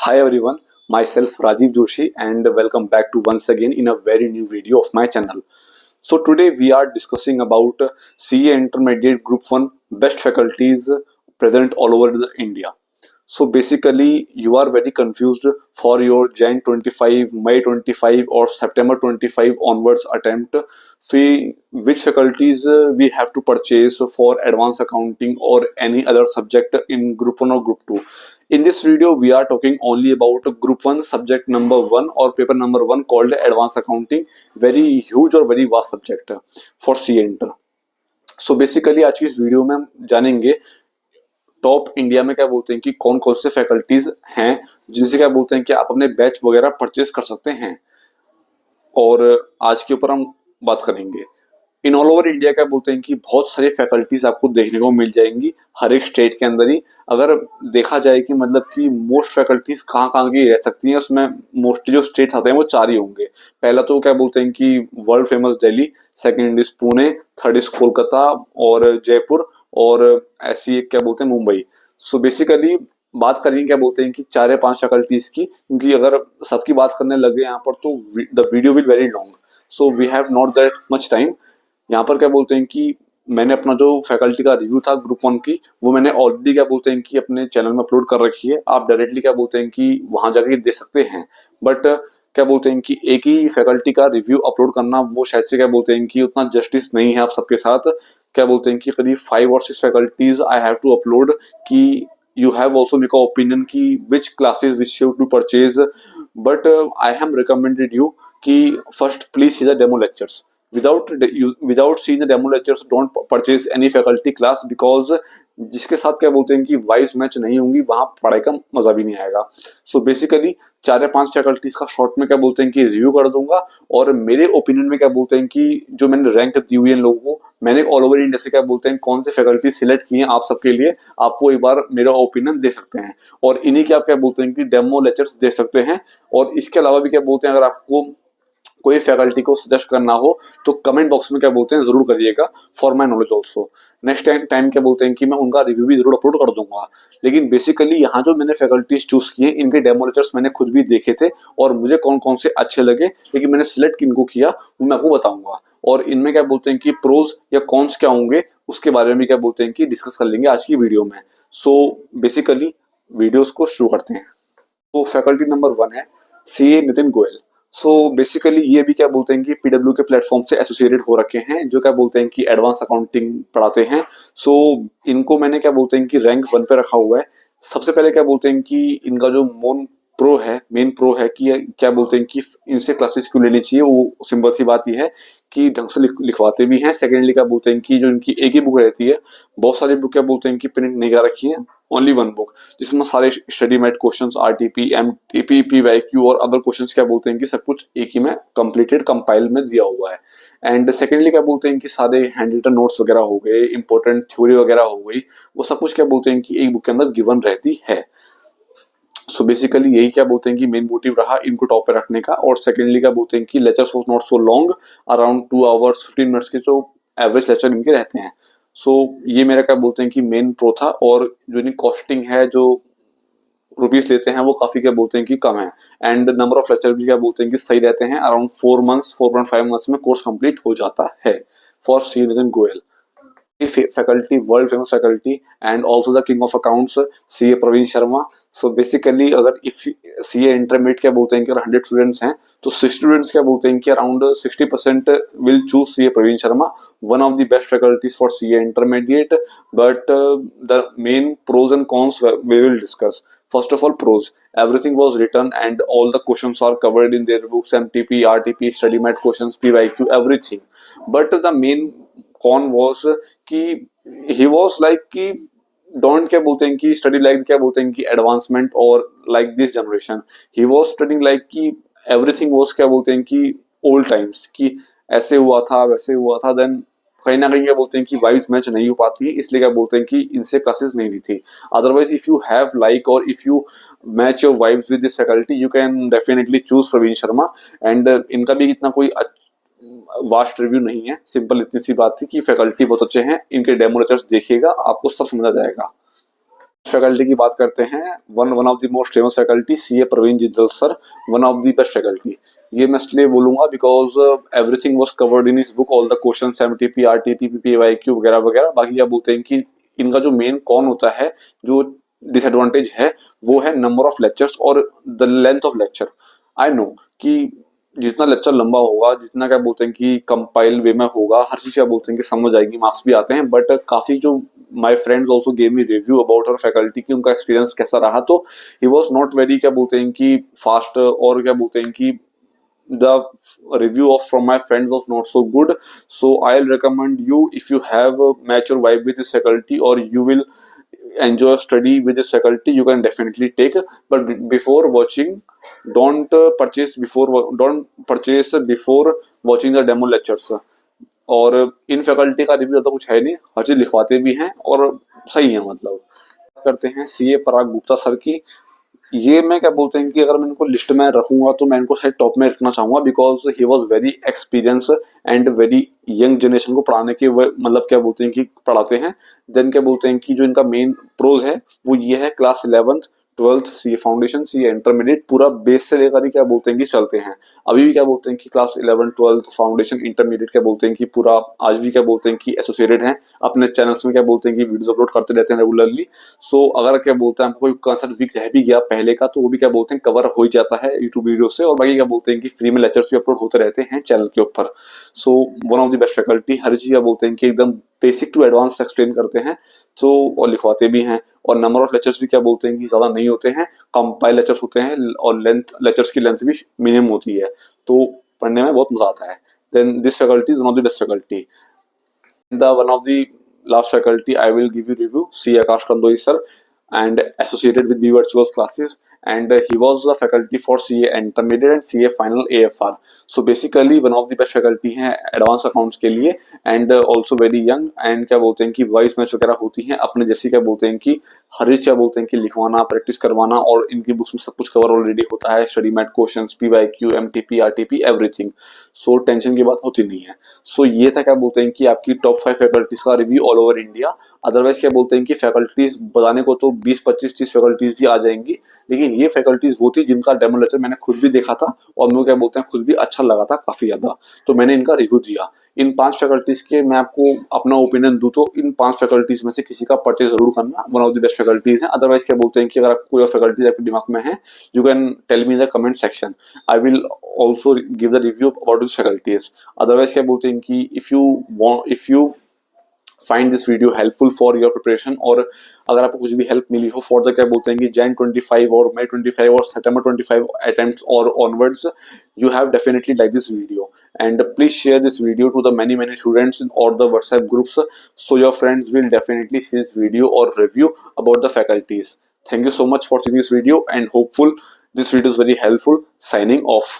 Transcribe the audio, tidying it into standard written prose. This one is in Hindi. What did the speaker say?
Hi everyone, myself Rajiv Joshi and welcome back to once again in a very new video of my channel. So today we are discussing about CA Intermediate Group 1 best faculties present all over India. So basically you are very confused for your Jan 25, May 25 or September 25 onwards attempt. Which faculties we have to purchase for advanced accounting or any other subject in group 1 or group 2. In this video we are talking only about group 1 subject number 1 or paper number 1 called advanced accounting. Very huge और very vast subject for CA Inter. So basically आज की इस वीडियो में हम जानेंगे टॉप इंडिया में क्या बोलते हैं कि कौन कौन से फैकल्टीज हैं जिनसे क्या बोलते हैं कि आप अपने बैच वगैरह परचेज कर सकते हैं। और आज के ऊपर हम बात करेंगे इन ऑल ओवर इंडिया क्या बोलते हैं कि बहुत सारी फैकल्टीज आपको देखने को मिल जाएंगी हर एक स्टेट के अंदर ही। अगर देखा जाए कि मतलब कि मोस्ट फैकल्टीज कहाँ की रह सकती हैं, उसमें मोस्टली जो स्टेट्स आते हैं वो 4 ही होंगे। पहला तो क्या बोलते हैं कि world famous Delhi, second is Pune, third is Kolkata और जयपुर, और ऐसी एक क्या बोलते हैं मुंबई। सो बेसिकली बात करेंगे क्या बोलते हैं कि 4 या 5 फैकल्टीज की, क्योंकि अगर सबकी बात करने लगे यहाँ पर तो the video will very long, so we have not that much time. यहाँ पर क्या बोलते हैं कि मैंने अपना जो फैकल्टी का रिव्यू था ग्रुप 1 की वो मैंने ऑलरेडी क्या बोलते हैं कि अपने चैनल में अपलोड कर रखी है। आप डायरेक्टली क्या बोलते हैं कि वहां जाके दे सकते हैं, बट क्या बोलते हैं कि एक ही फैकल्टी का रिव्यू अपलोड करना वो शायद से क्या बोलते हैं कि उतना जस्टिस नहीं है आप सबके साथ। क्या बोलते हैं कि करीब 5 और 6 faculties I have to upload कि you have also make a opinion कि which classes which you to purchase, but I have recommended you कि first please see the demo lectures. Without seeing the demo lectures don't purchase any faculty class, because जिसके साथ क्या बोलते हैं कि वाइज मैच नहीं होंगी वहां पढ़ाई का मजा भी नहीं आएगा। सो बेसिकली 4 या 5 फैकल्टीज का शॉर्ट में क्या बोलते हैं कि रिव्यू कर दूंगा, और मेरे ओपिनियन में क्या बोलते हैं कि जो मैंने रैंक दी हुई है इन लोगों को, मैंने ऑल ओवर इंडिया से क्या बोलते हैं कौन से फैकल्टी सिलेक्ट किए हैं आप सबके लिए, आप वो एक बार मेरा ओपिनियन दे सकते हैं और इन्हीं के आप क्या बोलते हैं कि डेमो लेक्चर्स दे सकते हैं। और इसके अलावा भी क्या बोलते हैं अगर आपको कोई फैकल्टी को सजेस्ट करना हो तो कमेंट बॉक्स में क्या बोलते हैं जरूर करिएगा, for my knowledge also. Next time क्या बोलते हैं कि मैं उनका रिव्यू भी जरूर अपलोड कर दूंगा। लेकिन बेसिकली यहाँ जो मैंने फैकल्टीज चूज किए इनके डेमो लेक्चर्स मैंने खुद भी देखे थे और मुझे कौन कौन से अच्छे लगे, लेकिन मैंने सिलेक्ट किनको किया वो मैं आपको बताऊंगा। और इनमें क्या बोलते हैं कि प्रोज या कॉन्स क्या होंगे उसके बारे में क्या बोलते हैं कि डिस्कस कर लेंगे आज की वीडियो में। सो बेसिकली वीडियोस को शुरू करते हैं। तो फैकल्टी नंबर 1 है CA Nitin Goyal. So basically ये भी क्या बोलते हैं कि PW के प्लेटफॉर्म से एसोसिएटेड हो रखे हैं, जो क्या बोलते हैं कि एडवांस अकाउंटिंग पढ़ाते हैं। सो इनको मैंने क्या बोलते हैं कि रैंक 1 पे रखा हुआ है। सबसे पहले क्या बोलते हैं कि इनका जो मेन प्रो है कि क्या बोलते हैं कि इनसे क्लासेस क्यों लेनी चाहिए, वो सिंपल सी बात ये है कि ढंग से लिखवाते भी हैं। सेकेंडली क्या बोलते हैं कि जो इनकी एक ही बुक रहती है, बहुत सारी बुक क्या बोलते हैं कि प्रिंट नहीं कर रखी है, ओनली 1 बुक जिसमें सारे study mat questions, RTP, MTP, PYQ और अदर क्वेश्चंस क्या बोलते हैं कि सब कुछ एक ही में कंप्लीटेड कंपाइल में दिया हुआ है। एंड सेकेंडली क्या बोलते हैं कि सारे हैंड रिटन नोट्स वगैरह हो गए, इंपॉर्टेंट थ्योरी वगैरह हो गई, वो सब कुछ क्या बोलते हैं कि एक बुक के अंदर गिवन रहती है। सो बेसिकली यही क्या बोलते हैं कि मेन मोटिव रहा इनको टॉप पे रखने का। और सेकेंडली क्या बोलते हैं कि lectures was not so long, around 2 hours 15 minutes के जो एवरेज लेक्चर इनके रहते हैं। सो ये मेरा क्या बोलते हैं कि मेन प्रो था। और जो इनकी कॉस्टिंग है, जो रुपीज लेते हैं वो काफी क्या बोलते हैं कि कम है। एंड नंबर ऑफ लेक्चर भी क्या बोलते हैं कि सही रहते हैं, अराउंड 4 मंथ्स 4.5 मंथ्स में कोर्स कंप्लीट हो जाता है for CA Nitin Goyal. faculty, world famous faculty, and also the king of accounts CA Praveen Sharma. So basically अगर इफ CA इंटरमीडिएट क्या बोलते हैं कि अगर 100 स्टूडेंट्स हैं तो 6 स्टूडेंट्स क्या बोलते हैं कि around 60% will choose CA Praveen Sharma, one of the best faculties for CA intermediate. But the main pros and cons we will discuss. First of all, pros. Everything was written and all the questions are covered in their books, MTP, RTP, study mat questions, PYQ, everything. But the main con was कि he was like कि don't क्या बोलते हैं कि study like क्या बोलते हैं कि advancement और like this generation. He was studying like कि everything was क्या बोलते हैं कि old times, कि ऐसे हुआ था वैसे हुआ था। देन कहीं ना कहीं क्या बोलते हैं कि वाइज मैच नहीं हो पाती है, इसलिए क्या बोलते हैं कि इनसे क्लासेस नहीं ली थी। Otherwise if you have like और if you match your vibes with this faculty you can definitely choose Praveen Sharma. And इनका भी इतना कोई वास्ट रिव्यू नहीं है, सिंपल इतनी सी बात थी कि फैकल्टी बहुत अच्छे हैं, इनके डेमो लेक्चर्स देखिएगा आपको सब समझ आ जाएगा। फैकल्टी की बात करते हैं, one of the most famous faculty CA Praveen Jindal sir, one of the best faculty. ये मैं इसलिए बोलूंगा because everything was covered in his book, all the questions, MTP, RTP, PPYQ वगैरह वगैरह। बाकी क्या बोलते हैं कि इनका जो मेन कौन होता है, जो डिसएडवांटेज है, वो है नंबर ऑफ लेक्चर्स और the length of lecture. I know कि जितना लेक्चर लंबा होगा, जितना क्या बोलते हैं कि कंपाइल वे में होगा, हर चीज क्या बोलते हैं कि समझ आएगी, मार्क्स भी आते हैं, बट काफी जो my friends also gave me review about our faculty कि उनका एक्सपीरियंस कैसा रहा, तो ही वाज नॉट वेरी क्या बोलते हैं कि फास्ट, और क्या बोलते हैं कि the review of from my friends was not so good. So I'll recommend you, if you have a mature vibe with this faculty or you will enjoy study with this faculty, you can definitely take, but before watching, don't purchase before watching the demo lectures. और इन फैकल्टी का रिव्यू ज्यादा कुछ है नहीं, हर चीज लिखवाते भी हैं और सही है। मतलब करते हैं सीए पराग गुप्ता सर की। ये मैं क्या बोलते हैं कि अगर मैं इनको लिस्ट में रखूंगा तो मैं इनको शायद टॉप में रखना चाहूंगा, because he was very experience and very young generation को पढ़ाने के मतलब क्या बोलते हैं कि पढ़ाते हैं। देन क्या बोलते हैं कि जो इनका मेन प्रोज है वो ये है, class 11th 12th CA foundation, CA intermediate, पूरा बेस से लेकर ही क्या बोलते हैं कि चलते हैं। अभी भी क्या बोलते हैं कि class 11th 12th foundation intermediate क्या बोलते हैं कि पूरा आज भी क्या बोलते हैं कि एसोसिएटेड हैं, अपने चैनल्स में क्या बोलते हैं कि वीडियोस अपलोड करते रहते हैं रेगुलरली। सो अगर क्या बोलते हैं कोई कंसेप्ट वीक रह भी गया पहले का, तो वो भी क्या बोलते हैं कवर हो जाता है यूट्यूब वीडियो से, और बाकी क्या बोलते हैं कि फ्री में लेक्चर्स भी अपलोड होते रहते हैं चैनल के ऊपर। So one of the best faculty, हर चीज क्या बोलते हैं कि एकदम बेसिक टू एडवांस एक्सप्लेन करते हैं, तो और लिखवाते भी हैं। और नंबर ऑफ लेक्चर्स भी क्या बोलते हैं कि ज्यादा नहीं होते हैं, कंपाइल लेक्चर्स होते हैं, और लेंथ लेक्चर्स की लेंथ भी मिनिमम होती है, तो पढ़ने में बहुत मजा आता है। Then this faculty is one of the best faculty. The one of the last faculty I will give you review, C. Akash Kandoi sir, and associated with B Virtuals classes, and he was the faculty for CA Intermediate and CA Final AFR. So basically one of the best faculty हैं एडवांस अकाउंट्स के लिए, and also very young, and क्या बोलते हैं कि वॉइस मैच वगैरह होती हैं अपने जैसे, क्या बोलते हैं कि हर एक क्या बोलते हैं कि लिखवाना, प्रैक्टिस करवाना, और इनकी बुक्स में सब कुछ कवर ऑलरेडी होता है, study mat questions, PYQ, MTP, RTP, everything. So tension की बात होती नहीं है। सो ये था क्या बोलते हैं कि आपकी टॉप 5 फैकल्टीज का review all over India. Otherwise क्या बोलते हैं कि फैकल्टीज बताने को तो 20 25 30 फैकल्टीज भी आ जाएंगी, लेकिन ये फैकल्टीज वो थी जिनका डेमो लेक्चर मैंने खुद भी देखा था और मुझे क्या बोलते हैं खुद भी अच्छा लगा था काफी ज्यादा, तो मैंने इनका रिव्यू दिया। इन 5 फैकल्टीज के मैं आपको अपना ओपिनियन दूं तो इन 5 फैकल्टीज में से किसी का परचेज जरूर करना, one of the best faculties हैं। अदरवाइज क्या बोलते हैं कि अगर कोई और फैकल्टीज आपके दिमाग में है, you can tell me in the comment section, I will also give the review about this faculties. Otherwise क्या बोलते हैं कि if you find this video helpful for your preparation, और अगर आपको कुछ भी हेल्प मिली हो फॉर द क्या बोलते हैं कि Jan 25 और May 25 और September 25 अटेम्प्ट्स और onwards, you have definitely like this video, and please share this video to the many students in or the WhatsApp groups, so your friends will definitely see this video or review about the faculties. Thank you so much for seeing this video, and hopeful this video is very helpful. Signing off.